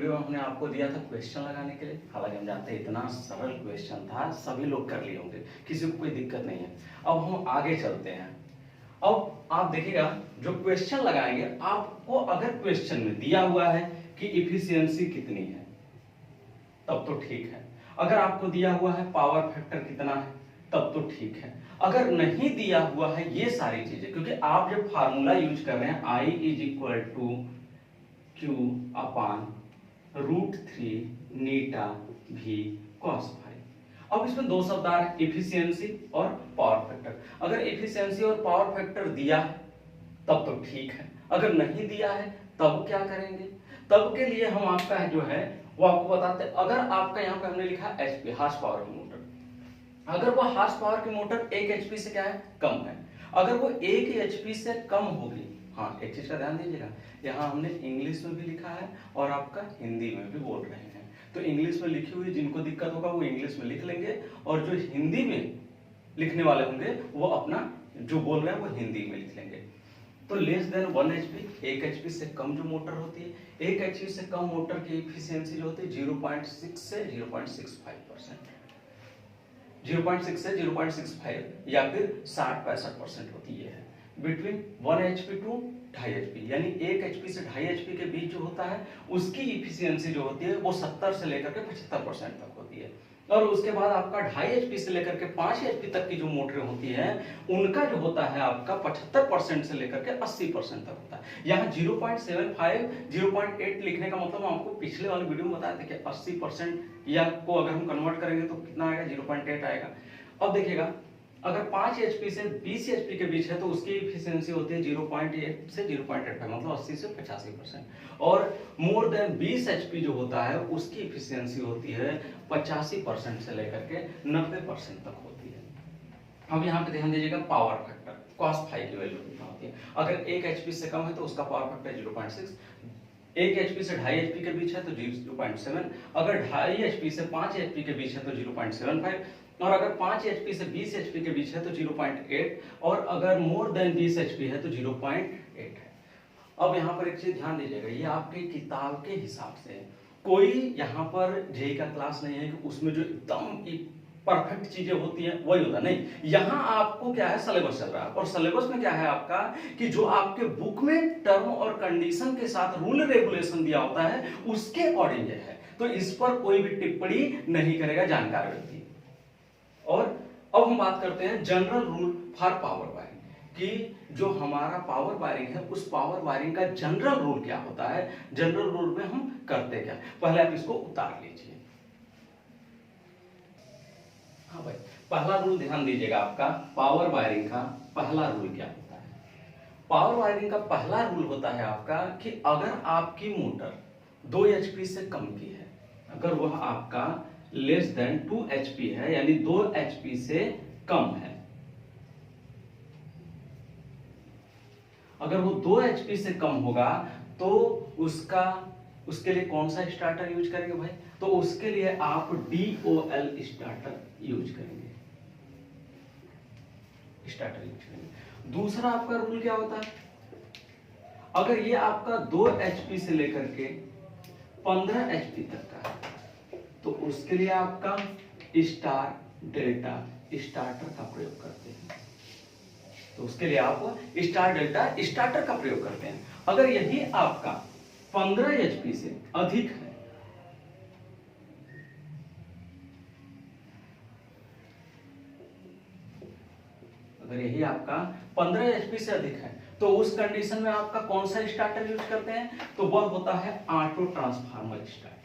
Video में हमने आपको दिया था क्वेश्चन लगाने के लिए। हालांकि हम जानते हैं इतना सरल क्वेश्चन था, सभी लोग कर लिए होंगे, किसी को कोई दिक्कत नहीं है। अब हम आगे चलते हैं। अब आप देखिएगा जो क्वेश्चन लगाएंगे, आपको अगर क्वेश्चन में दिया हुआ है कि इफिशियंसी कितनी है तब तो ठीक है। अगर आपको दिया हुआ है पावर फैक्टर कितना है तब तो ठीक है। अगर नहीं दिया हुआ है ये सारी चीजें, क्योंकि आप जब फार्मूला यूज कर रहे हैं I = Q अपान √3 नीटा भी cos फाई। अब इसमें दो शब्द आ रहे हैं, इफिशियंसी और पावर फैक्टर। अगर इफिशियंसी और पावर फैक्टर दिया है तब तो ठीक है, अगर नहीं दिया है तब क्या करेंगे? तब के लिए हम आपका जो है वो आपको बताते हैं। अगर आपका यहाँ पे हमने लिखा एचपी, हार्स पावर की मोटर, अगर वो हार्स पावर की मोटर 1 एचपी से क्या है, कम है, अगर वो 1 एचपी से कम होगी, हाँ एक चीज का ध्यान दीजिएगा, यहाँ हमने इंग्लिश में भी लिखा है और आपका हिंदी में भी बोल रहे हैं, तो इंग्लिश में लिखी हुई जिनको दिक्कत होगा वो इंग्लिश में लिख लेंगे, और जो हिंदी में लिखने वाले होंगे वो अपना जो बोल रहे हैं वो हिंदी में लिख लेंगे। तो लेस देन 1 एचपी, 1 एचपी से कम जो मोटर होती है, 1 एचपी से कम मोटर की इफिशियंसी जो होती है 0.6 से 0.65%, 0.6 से 0.65 या फिर 60-65% होती है। बिटवीन 1 एचपी टू 2.5 एचपी, यानी 1 एचपी से 2.5 एचपी के बीच जो होता है उसकी इफिशियंसी जो होती है वो 70 से लेकर के 75% तक होती है। और उसके बाद आपका 2.5 एचपी से लेकर के 5 एचपी तक की जो मोटरें होती हैं उनका जो होता है आपका 75% से लेकर के 80% तक होता है। यहाँ 0.75, 0.8 लिखने का मतलब आपको पिछले वाले वीडियो में बताया था कि 80% या को अगर हम कन्वर्ट करेंगे तो कितना आएगा, 0.8 आएगा। अब देखिएगा अगर 5 एचपी से 20 एचपी के बीच है तो उसकी इफिशियंसी होती है 0.8 से 0.85, मतलब 80 से 85%। और मोर देन 20 एचपी जो होता है उसकी इफिशियंसी होती है 85% से लेकर के 90% तक होती है। अब यहाँ पे ध्यान दीजिएगा पावर फैक्टर, cos फाई की वैल्यू कितना होती है। अगर 1 एचपी से कम है तो उसका पावर फैक्टर 0.6, 1 एचपी से 2.5 एचपी के बीच है तो 0.7, अगर 2.5 एचपी से 5 एचपी के बीच है तो 0.75, और अगर 5 एचपी से 20 एचपी के बीच है तो 0.8, और अगर मोर देन 20 एचपी है तो 0.8 है। अब यहाँ पर एक चीज ध्यान दीजिएगा, ये आपके किताब के हिसाब से, कोई यहाँ पर जेई का क्लास नहीं है कि उसमें जो एकदम परफेक्ट चीजें होती हैं वही होता नहीं। यहाँ आपको क्या है, सिलेबस चल रहा है, और सिलेबस में क्या है आपका कि जो आपके बुक में टर्म और कंडीशन के साथ रूल रेगुलेशन दिया होता है उसके अकॉर्डिंग है, तो इस पर कोई भी टिप्पणी नहीं करेगा जानकार व्यक्ति। और अब हम बात करते हैं general rule for power wiring, कि जो हमारा पावर वायरिंग है उस पावर वायरिंग का जनरल रूल क्या होता है, जनरल रूल में हम करते क्या। पहले आप इसको उतार लीजिए। हाँ भाई, पहला रूल ध्यान दीजिएगा, आपका पावर वायरिंग का पहला रूल क्या होता है। पावर वायरिंग का पहला रूल होता है आपका कि अगर आपकी मोटर 2 एचपी से कम की है, अगर वह आपका लेस देन 2 एचपी है, यानी 2 एचपी से कम है, अगर वो 2 एचपी से कम होगा तो उसके लिए कौन सा स्टार्टर यूज करेंगे भाई, तो उसके लिए आप DOL स्टार्टर यूज करेंगे, स्टार्टर यूज करेंगे। दूसरा आपका रूल क्या होता है, अगर ये आपका 2 एचपी से लेकर के 15 एचपी तक का है तो उसके लिए आपका स्टार डेल्टा स्टार्टर का प्रयोग करते हैं, तो उसके लिए आप स्टार डेल्टा स्टार्टर का प्रयोग करते हैं। अगर यही आपका 15 एचपी से अधिक है, अगर यही आपका 15 एचपी से अधिक है तो उस कंडीशन में आपका कौन सा स्टार्टर यूज करते हैं, तो वह होता है ऑटो ट्रांसफार्मर स्टार्टर।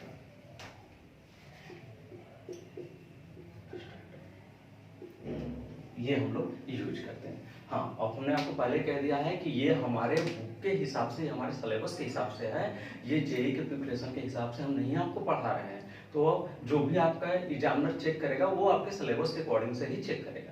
ये हम लोग यूज करते हैं। हाँ, अब हमने आपको पहले कह दिया है कि ये हमारे बुक के हिसाब से, हमारे सिलेबस के हिसाब से है, ये जेई के प्रिपरेशन के हिसाब से हम नहीं आपको पढ़ा रहे हैं। तो जो भी आपका एग्जामिनर चेक करेगा वो आपके सिलेबस के अकॉर्डिंग से ही चेक करेगा।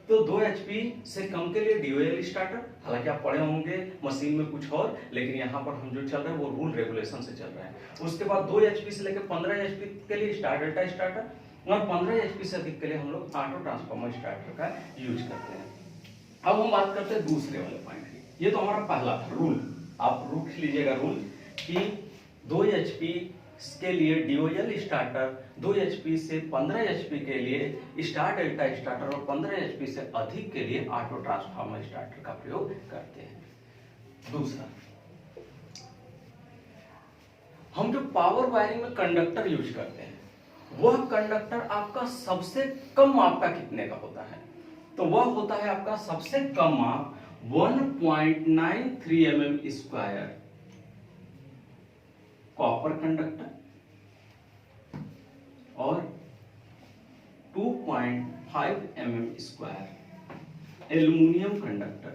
तो 2 एचपी से कम के लिए DOL स्टार्टर, हालांकि आप पढ़े होंगे मशीन में कुछ और, लेकिन यहाँ पर हम जो चल रहे हैं वो रूल रेगुलेशन से चल रहे हैं। उसके बाद 2 एचपी से लेकर 15 एचपी के लिए स्टार डेल्टा स्टार्टर, और 15 एचपी से अधिक के लिए हम लोग ऑटो ट्रांसफार्मर स्टार्टर का यूज करते हैं। अब हम बात करते हैं दूसरे वाले पॉइंट की। ये तो हमारा पहला था रूल, आप रूल लीजिएगा रूल कि 2 एचपी के लिए डीओएल स्टार्टर, 2 एचपी से 15 एचपी के लिए स्टार डेल्टा स्टार्टर और 15 एचपी से अधिक के लिए ऑटो ट्रांसफार्मर स्टार्टर का प्रयोग करते हैं। दूसरा, हम जो पावर वायरिंग में कंडक्टर यूज करते हैं, वह कंडक्टर आपका सबसे कम माप का कितने का होता है? तो वह होता है आपका सबसे कम माप 1.93 mm स्क्वायर कॉपर कंडक्टर और 2.5 mm स्क्वायर एल्युमिनियम कंडक्टर,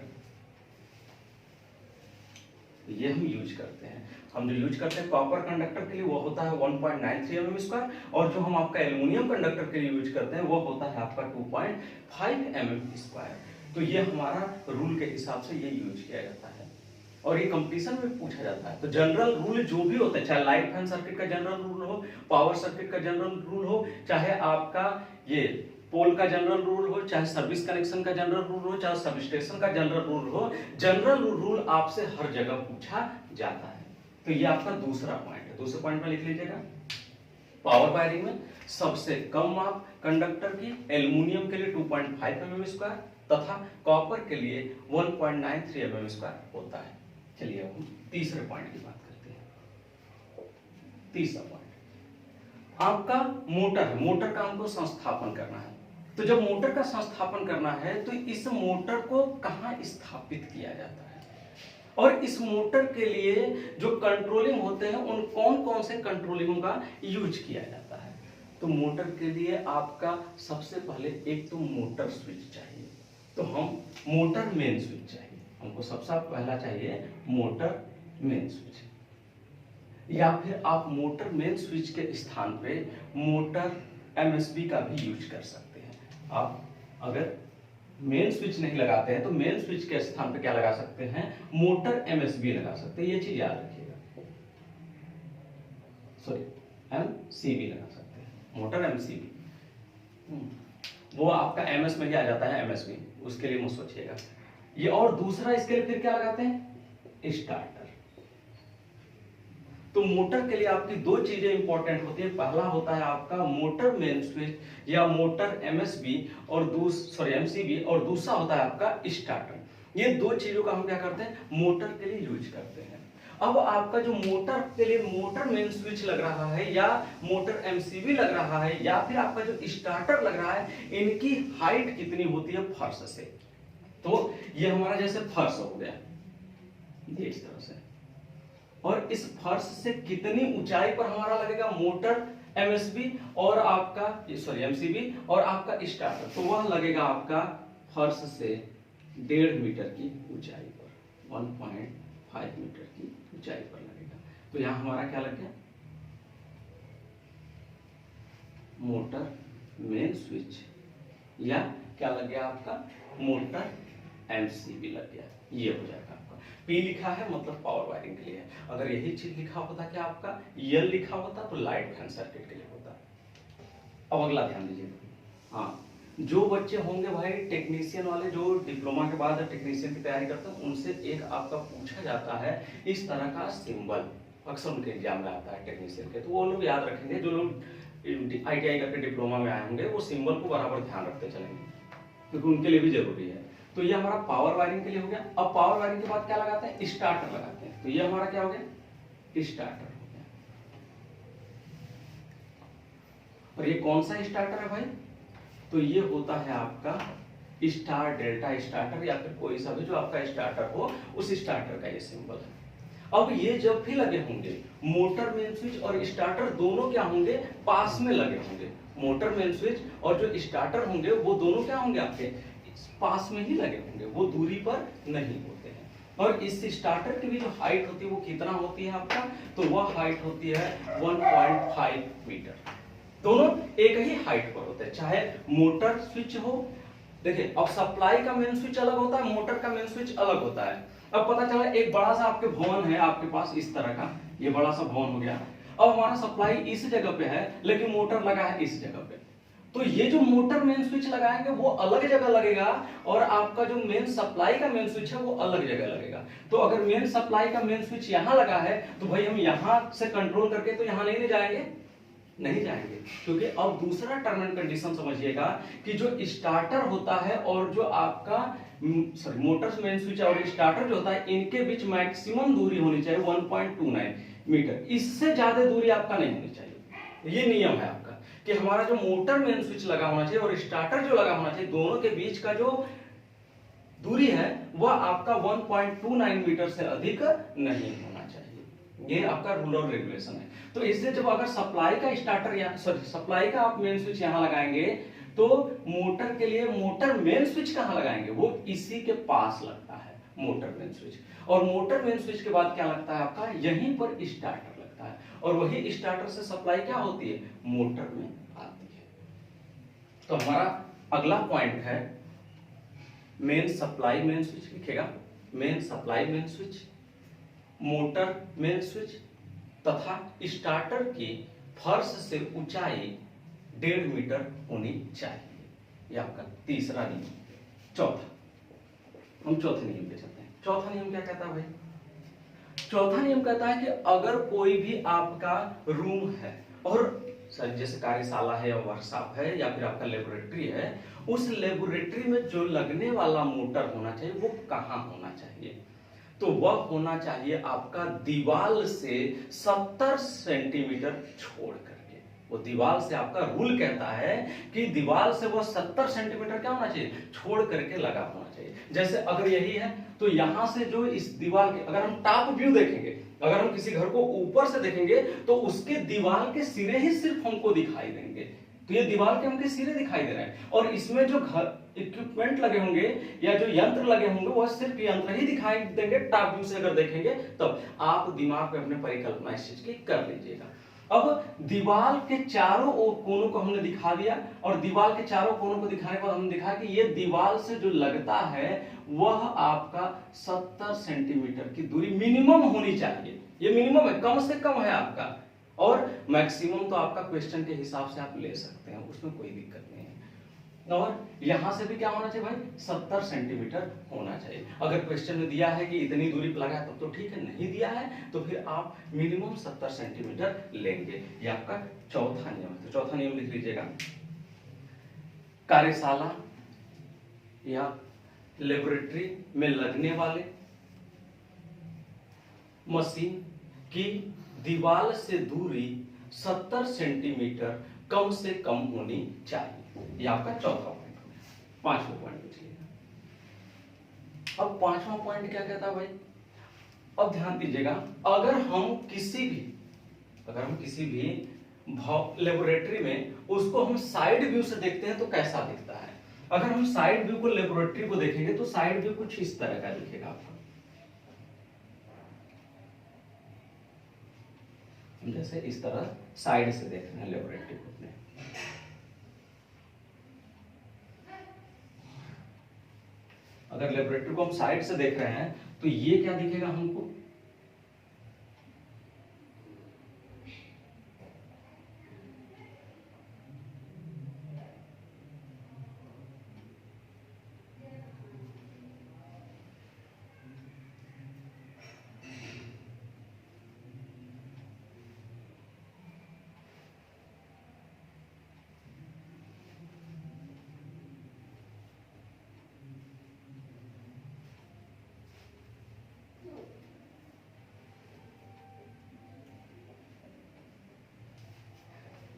ये हम यूज करते हैं। हम जो यूज करते हैं कॉपर कंडक्टर के लिए वो होता है 1.93 mm स्क्वायर, और जो हम आपका एल्युमिनियम कंडक्टर के लिए यूज करते हैं वो होता है आपका 2.5 mm स्क्वायर। तो ये हमारा रूल के हिसाब से ये यूज किया जाता है और ये कंपटीशन में पूछा जाता है। तो जनरल रूल जो भी होता है, चाहे लाइट फैन सर्किट का जनरल रूल हो, पावर सर्किट का जनरल रूल हो, चाहे आपका ये पोल का जनरल रूल हो, चाहे सर्विस कनेक्शन का जनरल रूल हो, चाहे सब स्टेशन का जनरल रूल हो, जनरल रूल आपसे हर जगह पूछा जाता है। तो ये आपका दूसरा पॉइंट है। दूसरे पॉइंट में लिख लीजिएगा, पावर वायरिंग में सबसे कम माप कंडक्टर की एल्युमिनियम के लिए 2.5 mm स्क्वायर तथा कॉपर के लिए 1.93 mm स्क्वायर होता है। चलिए अब हम तीसरे पॉइंट की बात करते हैं। तीसरा पॉइंट आपका मोटर है। मोटर का हमको संस्थापन करना है। तो जब मोटर का संस्थापन करना है तो इस मोटर को कहाँ स्थापित किया जाता है और इस मोटर के लिए जो कंट्रोलिंग होते हैं उन कौन कौन से कंट्रोलिंगों का यूज किया जाता है। तो मोटर के लिए आपका सबसे पहले एक तो मोटर स्विच चाहिए। तो हम मोटर मेन स्विच चाहिए, हमको सबसे पहला चाहिए मोटर मेन स्विच, या फिर आप मोटर मेन स्विच के स्थान पे मोटर एमएसबी का भी यूज कर सकते हैं। आप अगर मेन स्विच नहीं लगाते हैं तो मेन स्विच के स्थान पे क्या लगा सकते हैं, मोटर एमएसबी लगा सकते हैं। ये चीज याद रखिएगा, सॉरी एमसीबी लगा सकते हैं, मोटर एमसीबी। वो आपका एमएस में ही आ जाता है, एमएसबी, उसके लिए मत सोचिएगा। ये और दूसरा इसके लिए फिर क्या लगाते हैं, स्टार्टर। तो मोटर के लिए आपकी दो चीजें इंपॉर्टेंट होती है। पहला होता है आपका मोटर मेन स्विच या मोटर एमएसबी और एमसीबी, और दूसरा होता है आपका स्टार्टर। ये दो चीजों का हम क्या करते हैं, मोटर के लिए यूज करते हैं। अब आपका जो मोटर के लिए मोटर मेन स्विच लग रहा है या मोटर एमसीबी लग रहा है या फिर आपका जो स्टार्टर लग रहा है, इनकी हाइट कितनी होती है फर्श से। तो ये हमारा जैसे फर्श हो गया ये इस तरह से, और इस फर्श से कितनी ऊंचाई पर हमारा लगेगा मोटर एमएसबी और आपका एमसीबी और आपका स्टार्टर, तो वह लगेगा आपका फर्श से 1.5 मीटर की ऊंचाई पर, 1.5 मीटर की ऊंचाई पर लगेगा। तो यहां हमारा क्या लग गया, मोटर मेन स्विच, या क्या लग गया आपका, मोटर एमसीबी लग गया। ये हो जाएगा आपका। पी लिखा है मतलब पावर वायरिंग के लिए है। अगर यही चीज लिखा होता क्या आपका यल लिखा होता तो लाइट फैन सर्किट के लिए होता। अब अगला ध्यान दीजिए, हाँ, जो बच्चे होंगे भाई टेक्नीशियन वाले, जो डिप्लोमा के बाद टेक्नीशियन की तैयारी करते हैं, उनसे एक आपका पूछा जाता है इस तरह का सिंबल, अक्सर उनके एग्जाम में आता है टेक्नीशियन के, तो वो लोग याद रखेंगे। जो लोग ITI करके डिप्लोमा में आए होंगे वो सिंबल को बराबर ध्यान रखते चलेंगे क्योंकि उनके लिए भी जरूरी है। तो ये हमारा पावर वायरिंग के लिए हो गया। अब पावर वायरिंग के बाद क्या लगाते हैं, स्टार्टर लगाते हैं। तो ये हमारा क्या हो गया, स्टार्टर हो गया। और ये कौन सा स्टार्टर है भाई, तो ये होता है आपका स्टार डेल्टा स्टार्टर या फिर कोई सा भी जो आपका स्टार्टर हो, उस स्टार्टर का ये सिंबल है। अब ये जब भी लगे होंगे, मोटर मेन स्विच और स्टार्टर दोनों क्या होंगे, पास में लगे होंगे। मोटर मेन स्विच और जो स्टार्टर होंगे वो दोनों क्या होंगे, आपके पास में ही लगे होंगे, वो दूरी पर नहीं होते हैं। और इस स्टार्टर की भी जो हाइट होती है वो कितना होती है आपका, तो वह हाइट होती है 1.5 मीटर। दोनों एक ही हाइट पर होते हैं, चाहे मोटर स्विच हो। देखिए अब सप्लाई का मेन स्विच अलग होता है, मोटर का मेन स्विच अलग होता है। अब पता चला एक बड़ा सा आपके भवन है आपके पास इस तरह का, ये बड़ा सा भवन हो गया। अब हमारा सप्लाई इस जगह पे है लेकिन मोटर लगा है इस जगह पे। तो ये जो मोटर मेन स्विच लगाएंगे वो अलग जगह लगेगा, और आपका जो मेन सप्लाई का मेन स्विच है वो अलग जगह लगेगा। तो अगर मेन सप्लाई का मेन स्विच यहाँ लगा है तो भाई हम यहाँ से कंट्रोल करके तो यहाँ नहीं ले जाएंगे, नहीं जाएंगे, क्योंकि अब दूसरा टर्म एंड कंडीशन समझिएगा कि जो स्टार्टर होता है और जो आपका सॉरी मोटर मेन स्विच और स्टार्टर जो होता है, इनके बीच मैक्सिमम दूरी होनी चाहिए 1.29 मीटर, इससे ज्यादा दूरी आपका नहीं होनी चाहिए। ये नियम है आपका कि हमारा जो मोटर मेन स्विच लगा होना चाहिए और स्टार्टर जो लगा होना चाहिए, दोनों के बीच का जो दूरी है वह आपका 1.29 मीटर से अधिक नहीं होना चाहिए। ये आपका रूल और रेगुलेशन है। तो इसलिए जब अगर सप्लाई का स्टार्टर या सॉरी सप्लाई का आप मेन स्विच यहां लगाएंगे तो मोटर के लिए मोटर मेन स्विच कहां लगाएंगे, वो इसी के पास लगता है मोटर मेन स्विच। और मोटर मेन स्विच के बाद क्या लगता है आपका, यहीं पर स्टार्टर लगता है, और वही स्टार्टर से सप्लाई क्या होती है, मोटर में आती है। तो हमारा अगला पॉइंट है मेन सप्लाई मेन स्विच, लिखेगा main supply main switch, motor main switch तथा स्टार्टर की फर्श से ऊंचाई 1.5 मीटर होनी चाहिए। यह आपका तीसरा नियम। चौथा, हम चौथे नियम पे चलते हैं। चौथा नियम क्या कहता है भाई, चौथा नियम कहता है कि अगर कोई भी आपका रूम है और सर जैसे कार्यशाला है या वर्कशॉप है या फिर आपका लेबोरेटरी है, उस लेबोरेटरी में जो लगने वाला मोटर होना चाहिए वो कहाँ होना चाहिए, तो वह होना चाहिए आपका दीवार से 70 सेंटीमीटर छोड़ करके। वो दीवार से आपका रूल कहता है कि दीवार से वो 70 सेंटीमीटर क्या होना चाहिए, छोड़ करके लगा होना चाहिए। जैसे अगर यही है तो यहां से जो इस दीवार के अगर हम टॉप व्यू देखेंगे, अगर हम किसी घर को ऊपर से देखेंगे तो उसके दीवार के सिरे ही सिर्फ हमको दिखाई देंगे। तो ये दीवार के हमके सिरे दिखाई दे रहे हैं, और इसमें जो घर इक्विपमेंट लगे होंगे या जो यंत्र लगे होंगे वह सिर्फ यंत्र ही दिखाई देंगे। टॉप व्यू से अगर देखेंगे तब आप दिमाग में अपने परिकल्पना इस चीज की कर लीजिएगा। अब दीवार के चारों ओर कोनों को हमने दिखा दिया, और दीवार के चारों कोनों को दिखाने के बाद हमने दिखा कि ये दीवार से जो लगता है वह आपका 70 सेंटीमीटर की दूरी मिनिमम होनी चाहिए। ये मिनिमम है, कम से कम है आपका, और मैक्सिमम तो आपका क्वेश्चन के हिसाब से आप ले सकते हैं, उसमें कोई दिक्कत नहीं है। और यहां से भी क्या होना चाहिए भाई, 70 सेंटीमीटर होना चाहिए। अगर क्वेश्चन में दिया है कि इतनी दूरी पर लगा है तब तो ठीक है, नहीं दिया है तो फिर आप मिनिमम 70 सेंटीमीटर लेंगे। ये आपका चौथा नियम है। तो चौथा नियम लिख लीजिएगा, कार्यशाला या लेबोरेटरी में लगने वाले मशीन की दीवार से दूरी 70 सेंटीमीटर कम से कम होनी चाहिए। ये आपका चौथा पॉइंट हो गया। पांचवा पॉइंट लिखिएगा। अब पांचवा पॉइंट क्या कहता है भाई, अब ध्यान दीजिएगा, अगर हम किसी भी लेबोरेटरी में उसको हम साइड व्यू से देखते हैं तो कैसा दिखता है। अगर हम साइड व्यू को लेबोरेटरी को देखेंगे तो साइड व्यू कुछ इस तरह का दिखेगा आपको। जैसे इस तरह साइड से देख रहे हैं लेबोरेटरी को अपने। अगर लेबोरेटरी को हम साइड से देख रहे हैं तो ये क्या दिखेगा हमको,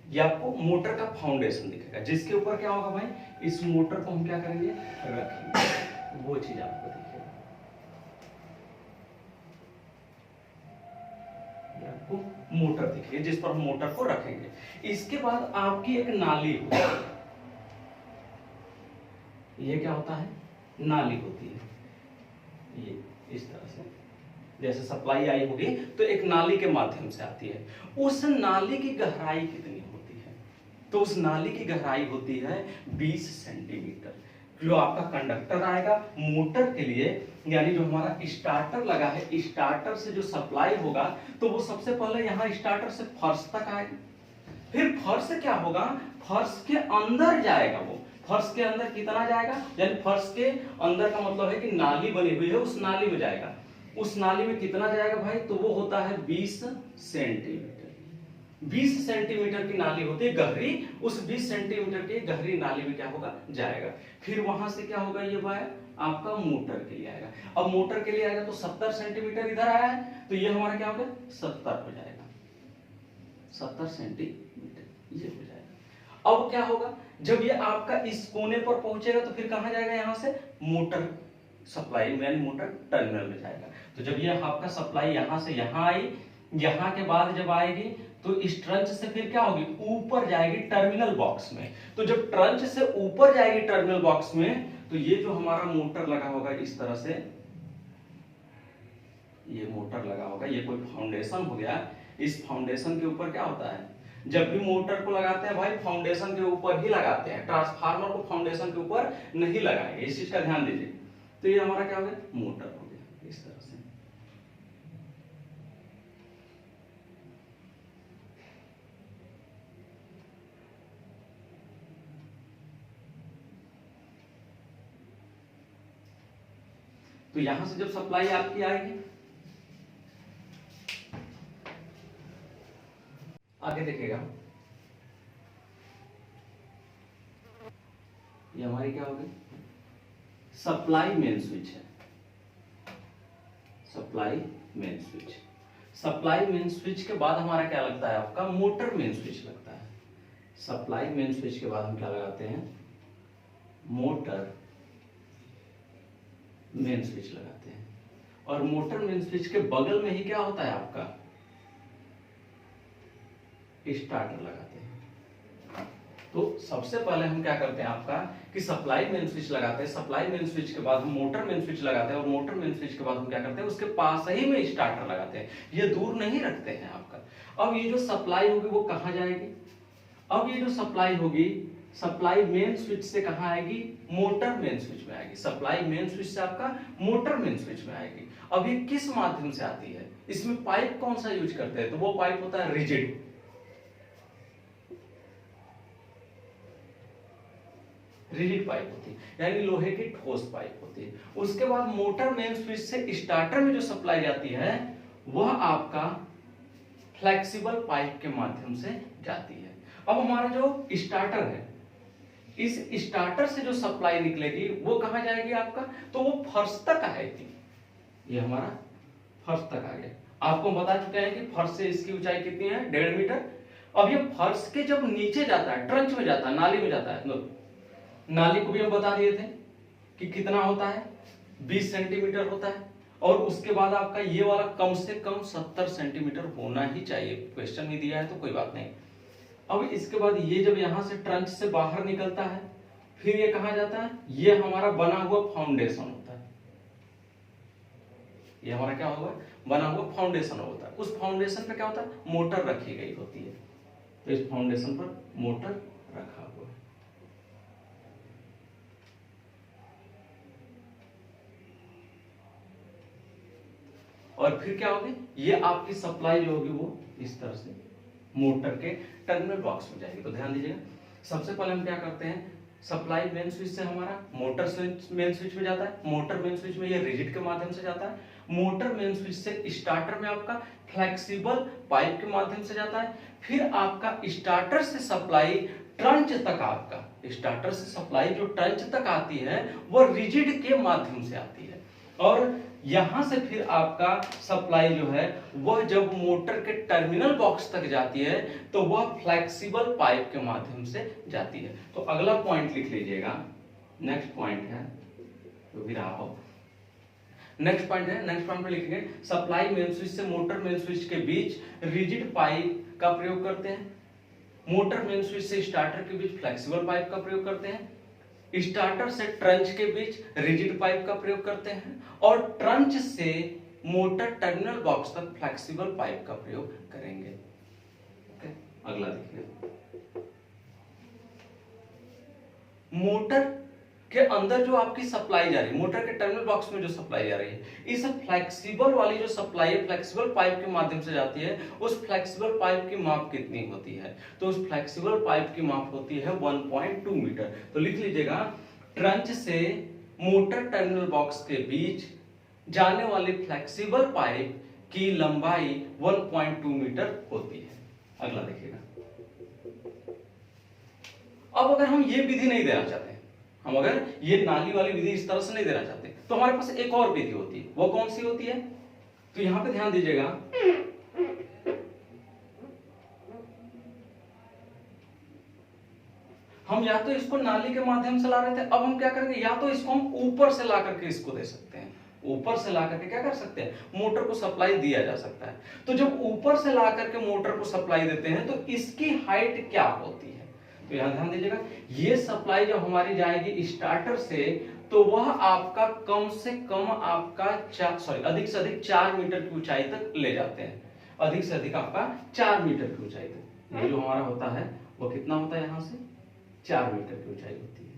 ये आपको मोटर का फाउंडेशन दिखेगा, जिसके ऊपर क्या होगा भाई, इस मोटर को हम क्या करेंगे, रखेंगे, वो चीज आपको दिखेगा। ये आपको मोटर दिखेगी जिस पर हम मोटर को रखेंगे। इसके बाद आपकी एक नाली होती है। ये क्या होता है, नाली होती है। ये इस तरह से जैसे सप्लाई आई होगी तो एक नाली के माध्यम से आती है। उस नाली की गहराई कितनी होती है, तो उस नाली की गहराई होती है 20 सेंटीमीटर। जो आपका कंडक्टर आएगा मोटर के लिए, यानी जो हमारा स्टार्टर लगा है, स्टार्टर से जो सप्लाई होगा तो वो सबसे पहले यहाँ स्टार्टर से फर्श तक आएगा, फिर फर्श से क्या होगा, फर्श के अंदर जाएगा वो, फर्श के अंदर कितना जाएगा, यानी फर्श के अंदर का मतलब है कि नाली बनी हुई है, उस नाली में जाएगा। उस नाली में कितना जाएगा भाई, तो वो होता है 20 सेंटीमीटर। 20 सेंटीमीटर की नाली होती है गहरी, उस 20 सेंटीमीटर की गहरी नाली में क्या होगा, जाएगा। फिर वहां से क्या होगा, ये भाई आपका मोटर के लिए आएगा। अब मोटर के लिए आएगा तो 70 सेंटीमीटर इधर आया है, तो ये हमारा क्या होगा, 70 हो जाएगा, 70 सेंटीमीटर ये हो जाएगा। अब क्या होगा, जब ये आपका इस कोने पर पहुंचेगा तो फिर कहां जाएगा, यहां से मोटर सप्लाई यानी मोटर टर्मिनल में जाएगा। तो जब ये आपका सप्लाई यहां से यहां आई, यहां के बाद जब आएगी तो इस ट्रंच से फिर क्या होगी, ऊपर जाएगी टर्मिनल बॉक्स में। तो जब ट्रंच से ऊपर जाएगी टर्मिनल बॉक्स में, तो ये जो हमारा मोटर लगा होगा इस तरह से, ये मोटर लगा होगा, ये कोई फाउंडेशन हो गया। इस फाउंडेशन के ऊपर क्या होता है, जब भी मोटर को लगाते हैं भाई फाउंडेशन के ऊपर ही लगाते हैं, ट्रांसफार्मर को फाउंडेशन के ऊपर नहीं लगाएंगे, इस चीज का ध्यान दीजिए। तो ये हमारा क्या हो गया, मोटर हो गया इस तरह से। तो यहां से जब सप्लाई आपकी आएगी, आगे देखिएगा, ये हमारी क्या होगी, सप्लाई मेन स्विच है, supply main switch. Supply main switch के बाद हमारा क्या लगता है, आपका मोटर मेन स्विच लगता है। सप्लाई मेन स्विच के बाद हम क्या लगाते हैं, मोटर मेन स्विच लगाते हैं। और मोटर मेन स्विच के बगल में ही क्या होता है आपका, स्टार्टर लगाते हैं। तो सबसे पहले हम क्या करते हैं आपका, कि सप्लाई मेन स्विच लगाते हैं, सप्लाई मेन स्विच के बाद हम मोटर मेन स्विच लगाते हैं, और मोटर मेन स्विच के बाद हम क्या करते हैं, उसके पास ही में स्टार्टर लगाते हैं, ये दूर नहीं रखते हैं आपका। अब ये जो सप्लाई होगी वो कहां जाएगी, अब ये जो सप्लाई होगी, सप्लाई मेन स्विच से कहां आएगी, मोटर मेन स्विच में आएगी। सप्लाई मेन स्विच से आपका मोटर मेन स्विच में आएगी। अब ये किस माध्यम से आती है, इसमें पाइप कौन सा यूज करते हैं, तो वो पाइप होता है रिजिड, रिजिड पाइप होती है, यानी लोहे की ठोस पाइप होती है। उसके बाद मोटर मेन स्विच से स्टार्टर में जो सप्लाई जाती है वह आपका फ्लेक्सिबल पाइप के माध्यम से जाती है। अब हमारा जो स्टार्टर है, इस स्टार्टर से जो सप्लाई निकलेगी वो कहां जाएगी आपका, तो वो फर्श तक आएगी। ये हमारा फर्श तक आ गया। आपको बता चुके हैं कि फर्श से इसकी ऊंचाई कितनी है, 1.5 मीटर। अब ये फर्श के जब नीचे जाता है, ट्रंच में जाता है, नाली में जाता है, नाली को भी हम बता दिए थे कि कितना होता है, 20 सेंटीमीटर होता है। और उसके बाद आपका ये वाला कम से कम 70 सेंटीमीटर होना ही चाहिए, क्वेश्चन में दिया है तो कोई बात नहीं। अब इसके बाद ये जब यहां से ट्रंच से बाहर निकलता है, फिर ये कहां जाता है, ये हमारा बना हुआ फाउंडेशन होता है, ये हमारा क्या होगा, बना हुआ फाउंडेशन होता है। उस फाउंडेशन पे क्या होता है, मोटर रखी गई होती है। तो इस फाउंडेशन पर मोटर रखा हुआ है। और फिर क्या होगी, ये आपकी सप्लाई जो होगी वो इस तरह से मोटर के टर्मिनल बॉक्स में जाएगी। तो ध्यान दीजिएगा, सबसे पहले हम क्या करते हैं, सप्लाई मेन स्विच से हमारा मोटर मेन स्विच में जाता है, मोटर मेन स्विच में ये रिजिड के माध्यम से जाता है, मोटर मेन स्विच से स्टार्टर में आपका फ्लेक्सिबल पाइप के माध्यम से जाता है, फिर आपका स्टार्टर से सप्लाई ट्रंच तक, आपका स्टार्टर से सप्लाई जो ट्रंच तक आती है वो रिजिड के माध्यम से आती है। और यहां से फिर आपका सप्लाई जो है वह जब मोटर के टर्मिनल बॉक्स तक जाती है तो वह फ्लेक्सिबल पाइप के माध्यम से जाती है। तो अगला पॉइंट लिख लीजिएगा, नेक्स्ट पॉइंट है, तो भी रहा हो, नेक्स्ट पॉइंट है, नेक्स्ट पॉइंट में लिखेंगे सप्लाई मेन स्विच से मोटर मेन स्विच के बीच रिजिड पाइप का प्रयोग करते हैं, मोटर मेन स्विच से स्टार्टर के बीच फ्लेक्सिबल पाइप का प्रयोग करते हैं, स्टार्टर से ट्रंच के बीच रिजिड पाइप का प्रयोग करते हैं, और ट्रंच से मोटर टर्मिनल बॉक्स तक फ्लेक्सिबल पाइप का प्रयोग करेंगे। ओके, अगला देखिए, मोटर कि अंदर जो आपकी सप्लाई जा रही है, मोटर के टर्मिनल बॉक्स में जो सप्लाई जा रही है, इस फ्लेक्सिबल वाली जो सप्लाई है फ्लेक्सिबल पाइप के माध्यम से जाती है, उस फ्लेक्सिबल पाइप की माप कितनी होती है? तो उस फ्लेक्सिबल पाइप की माप होती है 1.2 मीटर। तो लिख लीजिएगा, ट्रंच से मोटर टर्मिनल बॉक्स के बीच जाने वाली फ्लेक्सिबल पाइप की लंबाई 1.2 मीटर होती है। अगला देखिएगा, अब अगर हम ये विधि नहीं देना चाहते, हम अगर ये नाली वाली विधि इस तरह से नहीं देना चाहते, तो हमारे पास एक और विधि होती है। वो कौन सी होती है? तो यहां पे ध्यान दीजिएगा, हम या तो इसको नाली के माध्यम से ला रहे थे, अब हम क्या करेंगे, या तो इसको हम ऊपर से ला करके इसको दे सकते हैं। ऊपर से ला करके क्या कर सकते हैं, मोटर को सप्लाई दिया जा सकता है। तो जब ऊपर से ला करके मोटर को सप्लाई देते हैं तो इसकी हाइट क्या होती है? तो यहां ध्यान दीजिएगा, ये सप्लाई जब हमारी जाएगी स्टार्टर से, तो वह आपका कम से कम आपका अधिक से अधिक 4 मीटर की ऊंचाई तक ले जाते हैं। अधिक से अधिक आपका 4 मीटर की ऊंचाई तक। ये जो हमारा होता है वो कितना होता है, यहां से 4 मीटर की ऊंचाई होती है,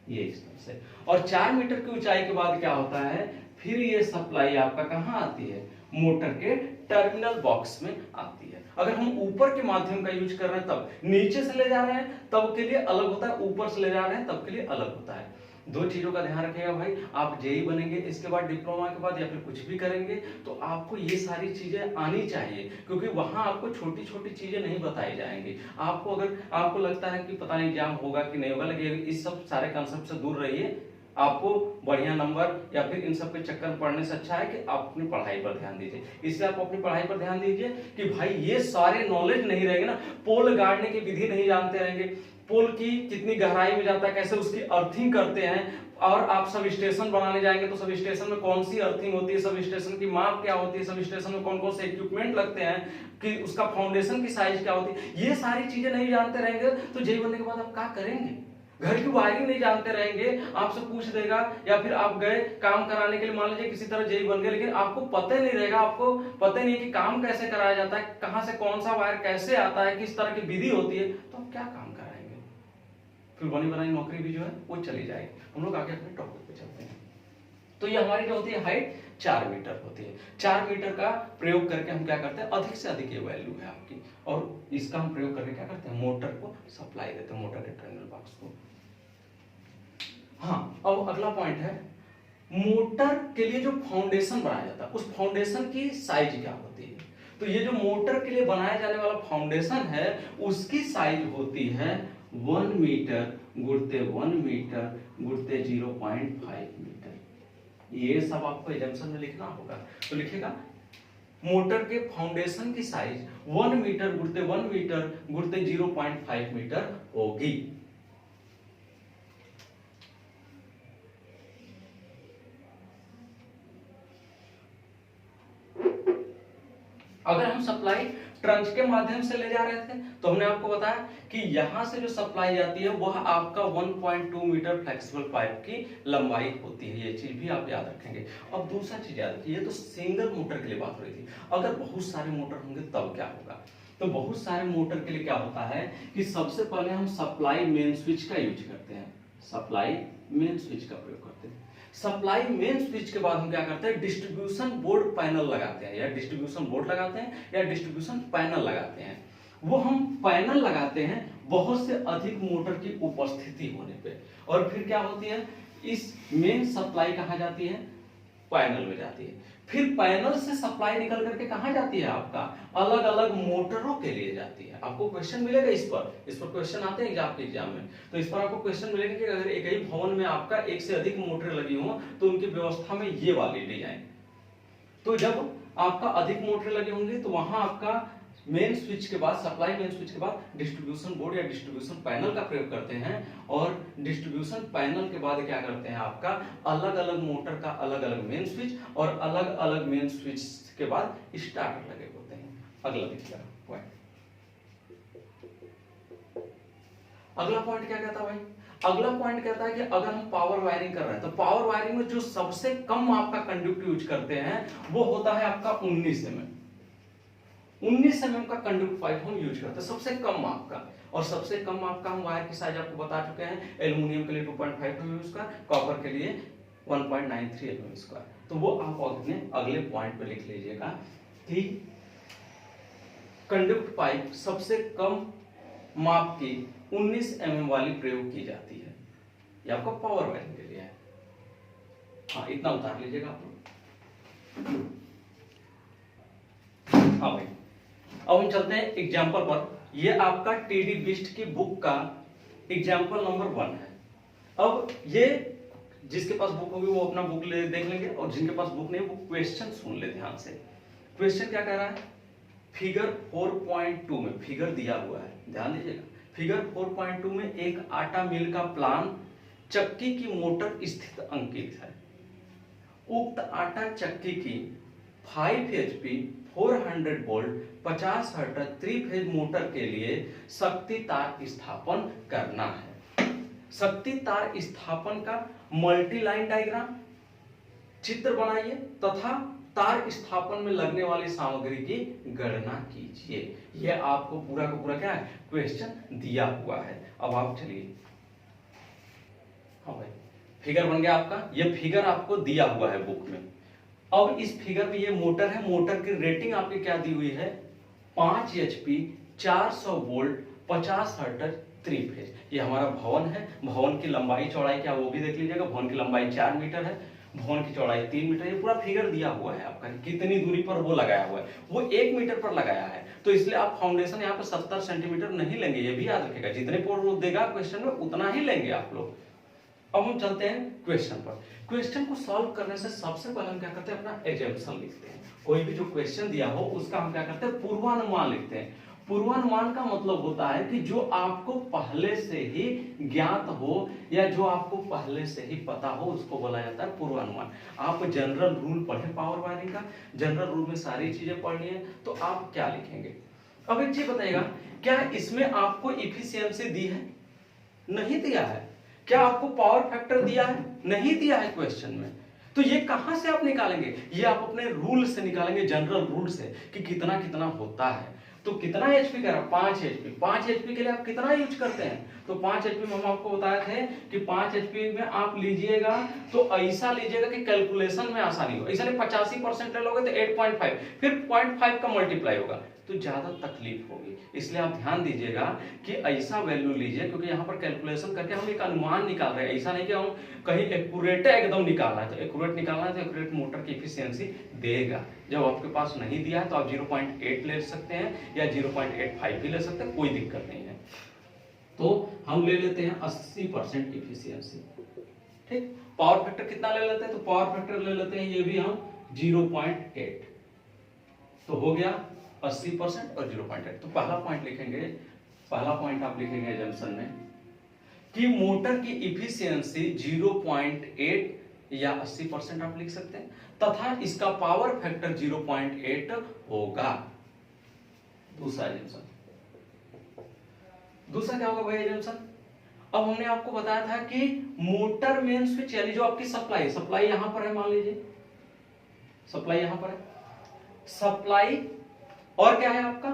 ये इस तरह से। और 4 मीटर की ऊंचाई के बाद क्या होता है, फिर ये सप्लाई आपका कहां आती है, मोटर के टर्मिनल बॉक्स में आती है। अगर हम ऊपर के माध्यम का यूज कर रहे हैं तब, नीचे से ले जा रहे हैं तब के लिए अलग होता है, ऊपर से ले जा रहे हैं तब के लिए अलग होता है। दो चीजों का ध्यान रखिएगा भाई, आप जेई बनेंगे इसके बाद, डिप्लोमा के बाद, या फिर कुछ भी करेंगे तो आपको ये सारी चीजें आनी चाहिए, क्योंकि वहां आपको छोटी छोटी चीजें नहीं बताई जाएंगी। आपको अगर आपको लगता है कि पता नहीं एग्जाम होगा कि नहीं होगा, लेकिन इस सब सारे कंसेप्ट से दूर रहिए। आपको बढ़िया नंबर या फिर इन सब के चक्कर में पढ़ने से अच्छा है कि आप अपनी पढ़ाई पर ध्यान दीजिए। इसलिए आप अपनी पढ़ाई पर ध्यान दीजिए कि भाई ये सारे नॉलेज नहीं रहेंगे ना, पोल गाड़ने की विधि नहीं जानते रहेंगे, पोल की कितनी गहराई में जाता है, कैसे उसकी अर्थिंग करते हैं, और आप सब स्टेशन बनाने जाएंगे तो सब स्टेशन में कौन सी अर्थिंग होती है, सब स्टेशन की माप क्या होती है, सब स्टेशन में कौन कौन से इक्विपमेंट लगते हैं, कि उसका फाउंडेशन की साइज क्या होती है, ये सारी चीजें नहीं जानते रहेंगे तो जेई बनने के बाद आप क्या करेंगे? घर की वायरिंग नहीं जानते रहेंगे, आपसे पूछ देगा, या फिर आप गए काम कराने के लिए, मान लीजिए किसी तरह जेई बन गए, लेकिन आपको पता ही नहीं रहेगा, आपको पता ही नहीं कि काम कैसे कराया जाता है, कहां से कौन सा वायर कैसे आता है, किस तरह की विधि होती है, तो आप क्या काम कराएंगे? फिर बनी बनाई नौकरी भी जो है वो चली जाएगी। हम लोग आगे अपने टॉपिक पे चलते हैं। तो ये हमारी जो होती है हाइट 4 मीटर होती है। 4 मीटर का प्रयोग करके हम क्या करते हैं, अधिक से अधिक ये वैल्यू है आपकी, और इसका हम प्रयोग करके क्या करते हैं, मोटर को सप्लाई देते हैं, मोटर के टर्मिनल बॉक्स को। हाँ, अब अगला पॉइंट है, मोटर के लिए जो फाउंडेशन बनाया जाता है उस फाउंडेशन की साइज क्या होती है? तो ये जो मोटर के लिए बनाया जाने वाला फाउंडेशन है उसकी साइज होती है 1 मीटर गुणित 1 मीटर गुणित 0.5 मीटर। ये सब आपको एग्जाम्पल में लिखना होगा, तो लिखिएगा मोटर के फाउंडेशन की साइज 1 मीटर गुणित 1 मीटर गुणित 0.5 मीटर होगी। अगर हम सप्लाई ट्रंच के माध्यम से ले जा रहे थे तो हमने आपको बताया कि यहां से जो सप्लाई जाती है वह आपका 1.2 मीटर फ्लेक्सिबल पाइप की लंबाई होती है। ये चीज भी आप याद रखेंगे। अब दूसरा चीज याद रखिए, ये तो सिंगल मोटर के लिए बात हो रही थी, अगर बहुत सारे मोटर होंगे तब क्या होगा? तो बहुत सारे मोटर के लिए क्या होता है कि सबसे पहले हम सप्लाई मेन स्विच का यूज करते हैं, सप्लाई मेन स्विच का प्रयोग करते हैं। सप्लाई मेन स्विच के बाद हम क्या करते हैं, डिस्ट्रीब्यूशन बोर्ड पैनल लगाते हैं, या डिस्ट्रीब्यूशन बोर्ड लगाते हैं या डिस्ट्रीब्यूशन पैनल लगाते हैं। वो हम पैनल लगाते हैं बहुत से अधिक मोटर की उपस्थिति होने पे, और फिर क्या होती है, इस मेन सप्लाई कहां जाती है, पैनल में जाती है। फिर पैनल से सप्लाई निकल करके कहां जाती है, आपका अलग अलग मोटरों के लिए जाती है। आपको क्वेश्चन मिलेगा इस पर क्वेश्चन आते हैं आपके एग्जाम में, तो इस पर आपको क्वेश्चन मिलेगा कि अगर एक ही भवन में आपका एक से अधिक मोटर लगी हो तो उनकी व्यवस्था में ये वाली डिजाइन। तो जब आपका अधिक मोटर लगी होंगी तो वहां आपका मेन स्विच के बाद, सप्लाई मेन स्विच के बाद डिस्ट्रीब्यूशन बोर्ड या डिस्ट्रीब्यूशन पैनल का प्रयोग करते हैं, और डिस्ट्रीब्यूशन पैनल के बाद क्या करते हैं, आपका अलग अलग मोटर का अलग अलग मेन स्विच, और अलग अलग मेन स्विच के बाद स्टार्टर लगे होते हैं। अगला देखिए पॉइंट, अगला पॉइंट क्या कहता है भाई, अगला पॉइंट कहता है कि अगर हम पावर वायरिंग कर रहे हैं तो पावर वायरिंग में जो सबसे कम आपका कंडक्टर यूज करते हैं वो होता है आपका 19 mm। 19 mm का कंडक्ट पाइप हम यूज करते हैं, सबसे कम माप का। और सबसे कम माप का हम वायर की साइज आपको बता चुके हैं, एल्युमिनियम के लिए 2.5 mm स्क्वायर, कॉपर के लिए 1.93 mm स्क्वायर। तो वो आप अपने अगले पॉइंट पे लिख लीजिएगा कि कंडक्ट पाइप सबसे कम माप की 19 mm वाली प्रयोग की जाती है। ये आपका पावर वायरिंग के लिए है। हाँ, इतना उतार लीजिएगा आप लोग। हाँ भाई, अब हम चलते हैं एग्जाम्पल पर। ये आपका टीडी बिस्ट की बुक का एग्जाम्पल नंबर 1 है। अब ये जिसके पास बुक होगी वो अपना बुक ले देख लेंगे, और जिनके पास बुक नहीं वो क्वेश्चन सुन ले ध्यान से। क्वेश्चन क्या कह रहा है? फिगर 4.2 में फिगर दिया हुआ है, ध्यान दीजिएगा। फिगर 4.2 में एक आटा मिल का प्लान चक्की की मोटर स्थित अंकित है। उक्त आटा चक्की की 5 HP 400 volt 50 hertz 3 phase motor के लिए शक्ति तार स्थापन करना है। शक्ति तार स्थापन का मल्टी लाइन डायग्राम चित्र बनाइए तथा तार स्थापन में लगने वाली सामग्री की गणना कीजिए। यह आपको पूरा का पूरा क्या है, क्वेश्चन दिया हुआ है। अब आप चलिए, हाँ भाई, फिगर बन गया आपका। यह फिगर आपको दिया हुआ है बुक में। अब इस फिगर में ये मोटर है, मोटर की रेटिंग आपकी क्या दी हुई है? 5 HP 400 वोल्ट 50 हर्ट्ज 3 फेज। ये हमारा भवन है। भवन की लंबाई चौड़ाई क्या वो भी देख लीजिएगा। भवन की लंबाई 4 मीटर है, भवन की चौड़ाई 3 मीटर। ये पूरा फिगर दिया हुआ है आपका, कितनी दूरी पर वो लगाया हुआ है। वो 1 मीटर पर लगाया है, तो इसलिए आप फाउंडेशन यहाँ पे 70 सेंटीमीटर नहीं लेंगे, ये भी याद रखेगा। जितने पोल वो देगा क्वेश्चन में उतना ही लेंगे आप लोग। अब हम चलते हैं क्वेश्चन पर। क्वेश्चन को सॉल्व करने से सबसे पहले हम क्या करते हैं, अपना एजम्पशन लिखते हैं। कोई भी जो क्वेश्चन दिया हो उसका हम क्या करते हैं, पूर्वानुमान लिखते हैं। पूर्वानुमान का मतलब होता है कि जो आपको पहले से ही ज्ञात हो या जो आपको पहले से ही पता हो उसको बोला जाता है पूर्वानुमान। आप जनरल रूल पढ़े पावर वायरिंग का, जनरल रूल में सारी चीजें पढ़नी है, तो आप क्या लिखेंगे? अब एक चीज बताइएगा, क्या इसमें आपको इफिशियंसी दी है? नहीं दिया है। क्या आपको पावर फैक्टर दिया है? नहीं दिया है क्वेश्चन में। तो ये कहां से आप निकालेंगे? ये आप अपने रूल से निकालेंगे, जनरल रूल से, कि कितना कितना होता है। तो कितना एचपी कह रहा, 5 HP। 5 HP के लिए आप कितना यूज करते हैं? तो 5 HP में हम आपको बताए थे कि 5 HP में आप लीजिएगा तो ऐसा लीजिएगा कि कैलकुलेशन में आसानी हो। ऐसा नहीं 85% ले लोगे तो 8.5, फिर 0.5 का मल्टीप्लाई होगा तो ज्यादा तकलीफ होगी। इसलिए आप ध्यान दीजिएगा कि ऐसा वैल्यू लीजिए, क्योंकि यहाँ पर कैलकुलेशन करके हम एक अनुमान निकाल रहे हैं। ऐसा नहीं कि हम कहीं एक्यूरेट एकदम निकालना है, तो एक्यूरेट निकालना है तो एक्यूरेट मोटर की एफिशिएंसी देगा। जब आपके पास नहीं दिया है तो आप 0.8 ले सकते हैं या 0.85 भी ले सकते हैं, कोई दिक्कत नहीं है। तो हम ले लेते हैं 80% एफिशिएंसी। ठीक, पावर फैक्टर कितना ले लेते हैं? तो पावर फैक्टर ले लेते हैं ये भी हम 0.8। तो हो गया 80% और 0.8। तो पहला पॉइंट लिखेंगे, पहला पॉइंट आप लिखेंगे एजम्पशन में कि मोटर की इफिशियंसी 0.8 या 80% आप लिख सकते हैं, तथा इसका पावर फैक्टर 0.8 होगा। दूसरा एजम्पशन, दूसरा क्या होगा भाई एजम्पशन? अब हमने आपको बताया था कि मोटर मेन स्विच यानी जो आपकी सप्लाई, सप्लाई यहां पर है, मान लीजिए सप्लाई यहां पर है, सप्लाई और क्या है आपका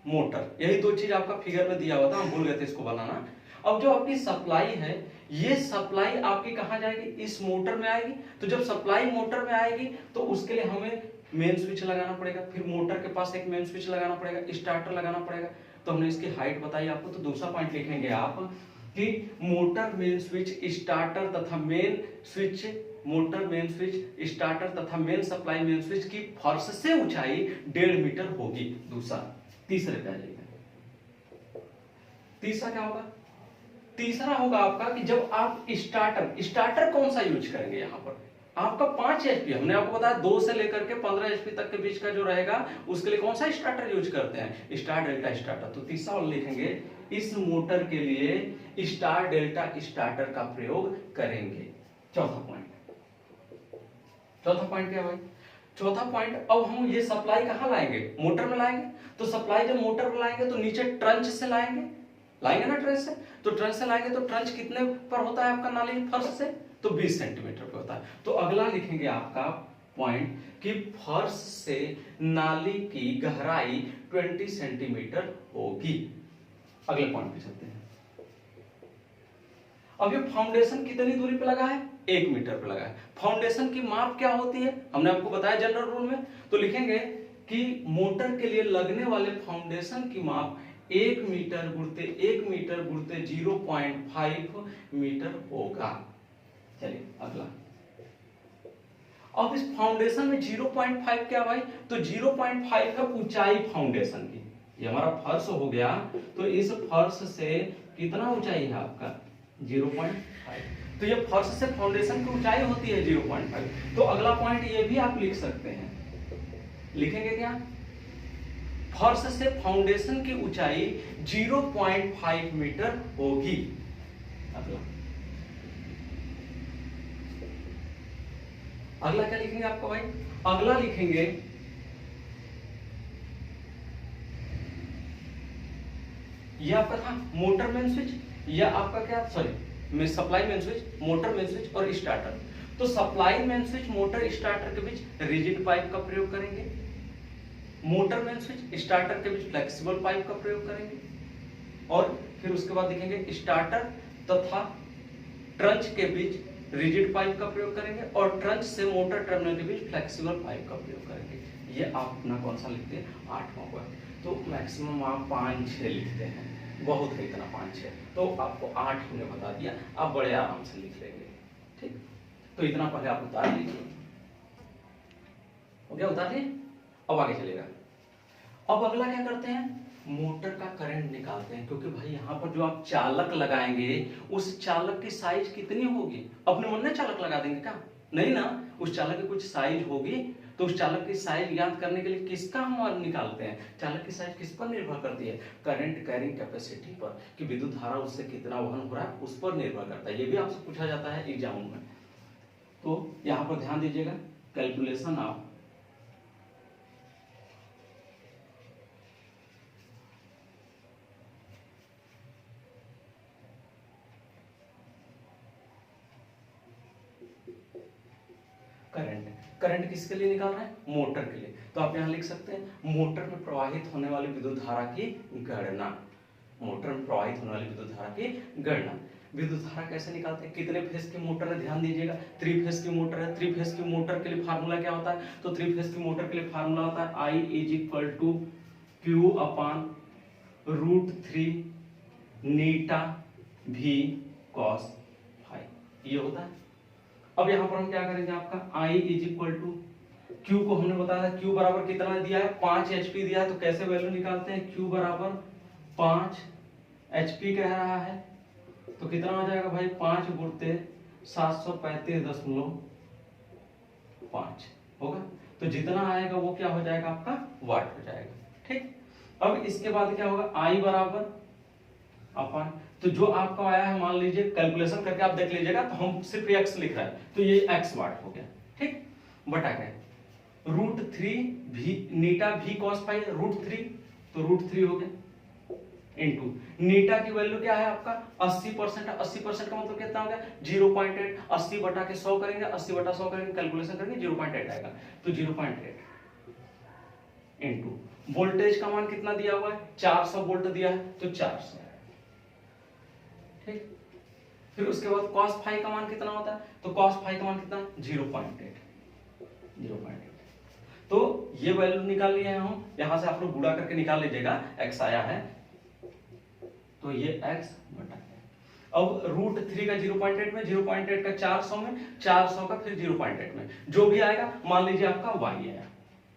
मोटर। यही दो चीज आपका फिगर में दिया हुआ था, हम भूल गए थे इसको बनाना। अब जो आपकी सप्लाई है, ये सप्लाई आपकी कहां जाएगी? इस मोटर में आएगी। तो जब सप्लाई मोटर में आएगी तो उसके लिए हमें मेन स्विच लगाना पड़ेगा, फिर मोटर के पास एक मेन स्विच लगाना पड़ेगा, स्टार्टर लगाना पड़ेगा। तो हमने इसकी हाइट बताई आपको। तो दूसरा पॉइंट लिखेंगे आप कि मोटर मेन स्विच स्टार्टर तथा main switch, motor main switch starter तथा मेन सप्लाई मेन स्विच की फर्श से ऊंचाई 1.5 मीटर होगी। दूसरा, तीसरे पे आ जाएगा। तीसरा क्या होगा? तीसरा होगा आपका कि जब आप स्टार्टर, स्टार्टर कौन सा यूज करेंगे? यहां पर आपका 5 HP, हमने आपको बताया 2 से लेकर के 15 HP तक के बीच का जो रहेगा उसके लिए कौन सा स्टार्टर यूज करते हैं? Star delta starter. तो तीसरा वाला लिखेंगे, इस मोटर के लिए स्टार डेल्टा स्टार्टर का प्रयोग करेंगे। चौथा पॉइंट, चौथा पॉइंट क्या भाई? चौथा पॉइंट, अब हम ये सप्लाई कहां लाएंगे? मोटर में लाएंगे। तो सप्लाई जब मोटर में लाएंगे तो नीचे ट्रंच से लाएंगे, लाएंगे ना ट्रंच से। तो ट्रंच से लाएंगे तो ट्रंच कितने पर होता है आपका नाली फर्श से? तो 20 सेंटीमीटर पे होता है। तो अगला लिखेंगे आपका पॉइंट कि फर्श से नाली की गहराई 20 सेंटीमीटर होगी। अगले पॉइंट पे चलते हैं। अब ये फाउंडेशन कितनी दूरी पे लगा है? 1 मीटर पे लगा है। फाउंडेशन की माप क्या होती है? हमने आपको बताया जनरल रूल में, तो लिखेंगे कि मोटर के लिए लगने वाले फाउंडेशन की माप 1 मीटर गुणते 1 मीटर गुणते 0.5 मीटर होगा। चलिए अगला। अब इस फाउंडेशन में 0.5 क्या भाई? तो 0.5 है ऊंचाई फाउंडेशन की। ये हमारा फर्श हो गया, तो इस फर्श से कितना ऊंचाई है आपका? 0.5। तो ये फर्श से फाउंडेशन की ऊंचाई होती है 0.5। तो अगला पॉइंट ये भी आप लिख सकते हैं। लिखेंगे क्या? फर्श से फाउंडेशन की ऊंचाई 0.5 मीटर होगी। अगला क्या लिखेंगे आपका भाई? अगला लिखेंगे ये आपका था मोटर मेन स्विच, या आपका क्या, sorry supply main switch, motor main switch और स्टार्टर। तो supply main switch motor starter के बीच रिजिड पाइप का प्रयोग करेंगे, मोटर मेन स्विच स्टार्टर के बीच फ्लेक्सिबल पाइप का प्रयोग करेंगे, और फिर उसके बाद देखेंगे स्टार्टर तथा ट्रंच के बीच रिजिड पाइप का प्रयोग करेंगे, और ट्रंच से मोटर टर्मिनल के बीच फ्लेक्सिबल पाइप का प्रयोग करेंगे। ये आप अपना कौन सा लिखते हैं? 8वां पॉइंट। तो मैक्सिमम आप 5-6 लिखते हैं, बहुत है इतना 5-6, तो आपको 8 हमने बता दिया, आप बड़े आराम से लिख लेंगे। ठीक, तो इतना पहले आप उतार लीजिए। हो गया? उतार लिए। अब आगे चलेगा। अब अगला क्या करते हैं? मोटर का करंट निकालते हैं, क्योंकि भाई यहाँ पर जो आप चालक लगाएंगे उस चालक की साइज कितनी होगी? अपने मन में चालक लगा देंगे क्या? नहीं ना, उस चालक की कुछ साइज होगी। तो उस चालक की साइज ज्ञात करने के लिए किसका हम निकालते हैं? चालक की साइज किस पर निर्भर करती है? करंट कैरिंग कैपेसिटी पर, कि विद्युत धारा उससे कितना वहन हो रहा है उस पर निर्भर करता है। ये भी आपसे पूछा जाता है एग्जाम में। तो यहाँ पर ध्यान दीजिएगा, कैलकुलेशन ऑफ करंट। करंट किसके लिए निकाल रहे हैं? मोटर के लिए। तो आप यहां लिख सकते हैं मोटर में प्रवाहित होने वाली विद्युत धारा की गणना। मोटर में प्रवाहित होने वाली विद्युत धारा की गणना। विद्युत धारा कैसे निकालते हैं? कितने फेज की मोटर है? ध्यान दीजिएगा, 3 फेज की मोटर है। 3 फेज की मोटर के लिए फार्मूला क्या होता है? तो 3 फेज की मोटर के लिए फार्मूला होता है I = Q/√3 Neeta V cos phi, ये होता है। अब यहां पर हम क्या करेंगे? आपका I = Q को हमने बताया था, Q बराबर कितना दिया है? 5 HP दिया है। तो कैसे वैल्यू निकालते हैं? Q बराबर 5 HP कह रहा है, तो कितना हो जाएगा भाई? 5 गुणते 735.5 होगा। तो जितना आएगा वो क्या हो जाएगा? आपका वाट हो जाएगा। ठीक, अब इसके बाद क्या होगा? I बराबर अपन, तो जो आपका आया है मान लीजिए, कैलकुलेशन करके आप देख लीजिएगा, तो हम सिर्फ x लिख रहा है, तो ये x वाट हो गया। ठीक, बटा क्या? √3 v नीटा v cos phi, √3, तो √3 हो गया, इनटू नीटा की वैल्यू क्या है आपका? 80%। 80% का मतलब कितना हो गया? 0.8। 80 बटा के 100 करेंगे, 80 बटा 100 करेंगे, कैलकुलेशन करेंगे, 0.8 आएगा। तो 0.8 इनटू वोल्टेज का मान कितना दिया हुआ है? 400 वोल्ट दिया है, तो 400। ठीक, फिर उसके बाद cos phi का मान कितना होता है? तो cos phi का मान कितना? 0.8। तो ये वैल्यू निकाल लिए हैं हम, यहां से आप लोग गुणा करके निकाल लीजिएगा, x आया है, तो ये x बटा। अब √3 का 0.8 में, 0.8 का 400 में, 400 का फिर 0.8 में, जो भी आएगा मान लीजिए आपका y आया,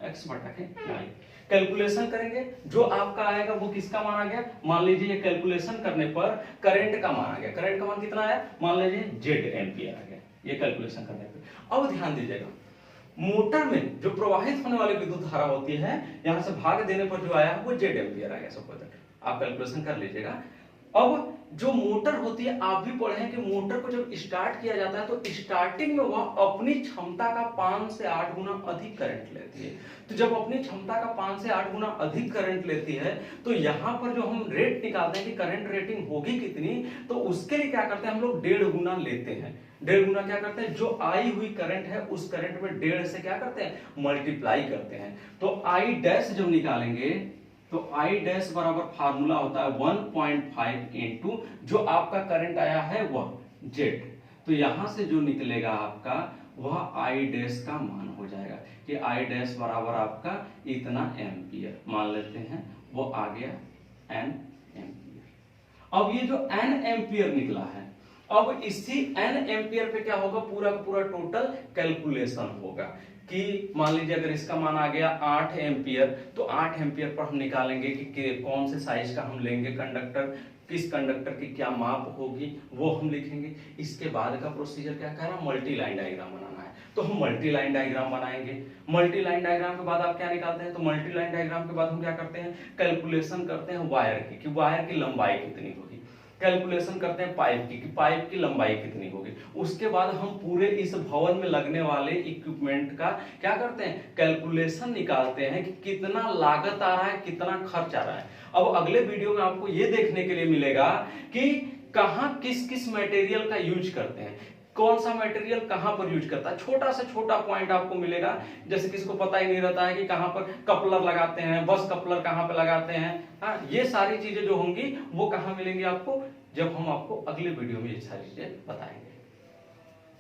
x बटा के y। कैलकुलेशन करेंगे, जो आपका आएगा वो किसका मान आ गया? मान लीजिए ये कैलकुलेशन करने पर करंट का मान आ गया। करंट का मान कितना आया? मान लीजिए जेड एम्पियर आ गया, ये कैलकुलेशन करने पर। अब ध्यान दीजिएगा, मोटर में जो प्रवाहित होने वाली विद्युत धारा होती है, यहां से भाग देने पर जो आया वो जेड एम्पियर आ गया। सपोज आप कैलकुलेशन कर लीजिएगा, अब जो मोटर होती है, आप भी पढ़े हैं कि मोटर को जब स्टार्ट किया जाता है तो स्टार्टिंग में वह अपनी क्षमता का 5 से 8 गुना अधिक करंट लेती है। तो जब अपनी क्षमता का 5 से 8 गुना अधिक करंट लेती है तो यहाँ पर जो हम रेट निकालते हैं कि करंट रेटिंग होगी कितनी, तो उसके लिए क्या करते हैं हम लोग 1.5 गुना लेते हैं। 1.5 गुना क्या करते हैं, जो आई हुई करंट है उस करंट में 1.5 से क्या करते हैं, मल्टीप्लाई करते हैं। तो आई डैश जब निकालेंगे तो आई डैश बराबर फार्मूला होता है 1.5 इंटू जो आपका करंट आया है वह जेड। तो यहां से जो निकलेगा आपका वह आई डैश का मान हो जाएगा कि आई डैश बराबर आपका इतना एम्पियर मान लेते हैं, वो आ गया एन एम्पियर। अब ये जो एन एम्पियर निकला है, अब इसी एन एम्पियर पे क्या होगा, पूरा पूरा टोटल कैलकुलेशन होगा कि मान लीजिए अगर इसका मान आ गया 8 एम्पियर, तो 8 एम्पियर पर हम निकालेंगे कि कौन से साइज का हम लेंगे कंडक्टर, किस कंडक्टर की क्या माप होगी वो हम लिखेंगे। इसके बाद का प्रोसीजर क्या कह रहा है, मल्टी लाइन डायग्राम बनाना है, तो हम मल्टी लाइन डायग्राम बनाएंगे। मल्टी लाइन डायग्राम के बाद आप क्या निकालते हैं, तो मल्टी लाइन डायग्राम के बाद हम क्या करते हैं, कैलकुलेशन करते हैं वायर की कि वायर की लंबाई कितनी होगी, कैलकुलेशन करते हैं पाइप की कि पाइप की लंबाई कितनी होगी। उसके बाद हम पूरे इस भवन में लगने वाले इक्विपमेंट का क्या करते हैं, कैलकुलेशन निकालते हैं कि कितना लागत आ रहा है, कितना खर्च आ रहा है। अब अगले वीडियो में आपको यह देखने के लिए मिलेगा कि कहां किस किस मटेरियल का यूज करते हैं, कौन सा मटेरियल कहां पर यूज करता है। छोटा से छोटा पॉइंट आपको मिलेगा, जैसे किसी को पता ही नहीं रहता है कि कहां पर कपलर लगाते हैं, बस कपलर कहां पर लगाते हैं। हाँ, ये सारी चीजें जो होंगी वो कहां मिलेंगी आपको, जब हम आपको अगले वीडियो में ये सारी चीजें बताएंगे।